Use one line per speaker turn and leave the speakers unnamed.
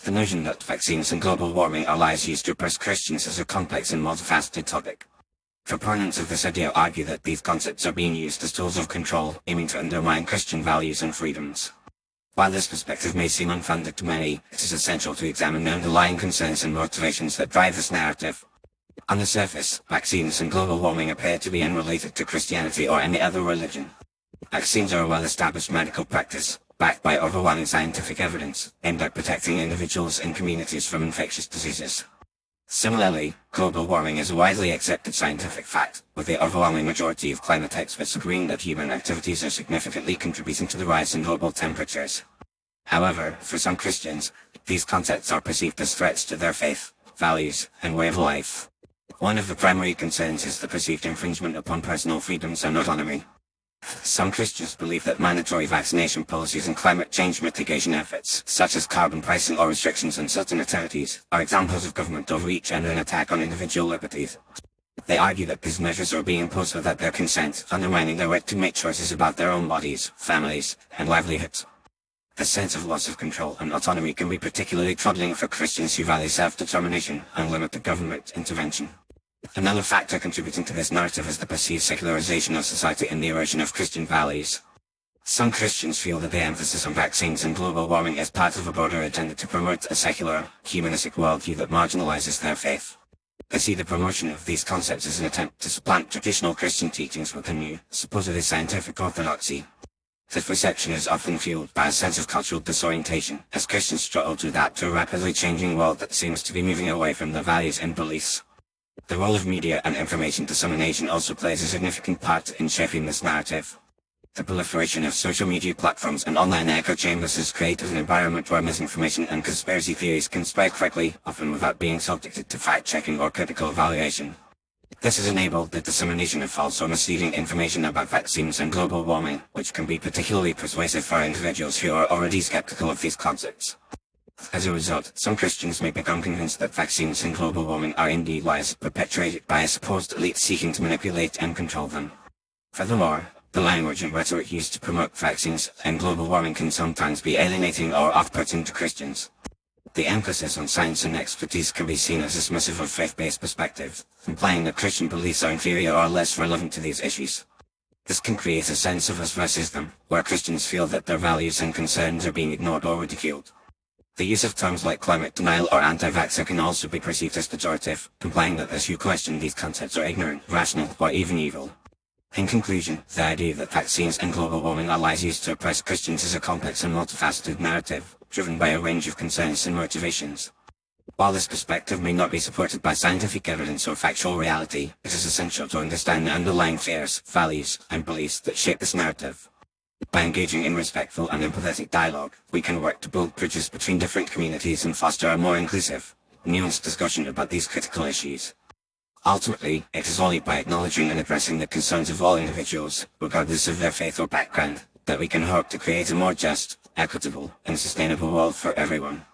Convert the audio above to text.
The notion that vaccines and global warming are lies used to oppress Christians is a complex and multifaceted topic. Proponents of this idea argue that these concepts are being used as tools of control, aiming to undermine Christian values and freedoms. While this perspective may seem unfounded to many, it is essential to examine the underlying concerns and motivations that drive this narrative. On the surface, vaccines and global warming appear to be unrelated to Christianity or any other religion. Vaccines are a well-established medical practice, backed by overwhelming scientific evidence, aimed at protecting individuals and communities from infectious diseases. Similarly, global warming is a widely accepted scientific fact, with the overwhelming majority of climate experts agreeing that human activities are significantly contributing to the rise in global temperatures. However, for some Christians, these concepts are perceived as threats to their faith, values, and way of life. One of the primary concerns is the perceived infringement upon personal freedoms and autonomy. Some Christians believe that mandatory vaccination policies and climate change mitigation efforts, such as carbon pricing or restrictions on certain activities, are examples of government overreach and an attack on individual liberties. They argue that these measures are being imposed without their consent, undermining their right to make choices about their own bodies, families, and livelihoods. The sense of loss of control and autonomy can be particularly troubling for Christians who value self-determination and limited government intervention. Another factor contributing to this narrative is the perceived secularization of society and the erosion of Christian values. Some Christians feel that the emphasis on vaccines and global warming is part of a broader agenda to promote a secular, humanistic worldview that marginalizes their faith. They see the promotion of these concepts as an attempt to supplant traditional Christian teachings with a new, supposedly scientific orthodoxy. This perception is often fueled by a sense of cultural disorientation, as Christians struggle to adapt to a rapidly changing world that seems to be moving away from their values and beliefs. The role of media and information dissemination also plays a significant part in shaping this narrative. The proliferation of social media platforms and online echo chambers has created an environment where misinformation and conspiracy theories can spread quickly, often without being subjected to fact-checking or critical evaluation. This has enabled the dissemination of false or misleading information about vaccines and global warming, which can be particularly persuasive for individuals who are already skeptical of these concepts. As a result, some Christians may become convinced that vaccines and global warming are indeed lies perpetrated by a supposed elite seeking to manipulate and control them. Furthermore, the language and rhetoric used to promote vaccines and global warming can sometimes be alienating or off-putting to Christians. The emphasis on science and expertise can be seen as dismissive of faith-based perspectives, implying that Christian beliefs are inferior or less relevant to these issues. This can create a sense of us versus them, where Christians feel that their values and concerns are being ignored or ridiculed. The use of terms like climate denial or anti-vaxxer can also be perceived as pejorative, implying that those who question these concepts are ignorant, rational, or even evil. In conclusion, the idea that vaccines and global warming are lies used to oppress Christians is a complex and multifaceted narrative, driven by a range of concerns and motivations. While this perspective may not be supported by scientific evidence or factual reality, it is essential to understand the underlying fears, values, and beliefs that shape this narrative. By engaging in respectful and empathetic dialogue, we can work to build bridges between different communities and foster a more inclusive, nuanced discussion about these critical issues. Ultimately, it is only by acknowledging and addressing the concerns of all individuals, regardless of their faith or background, that we can hope to create a more just, equitable, and sustainable world for everyone.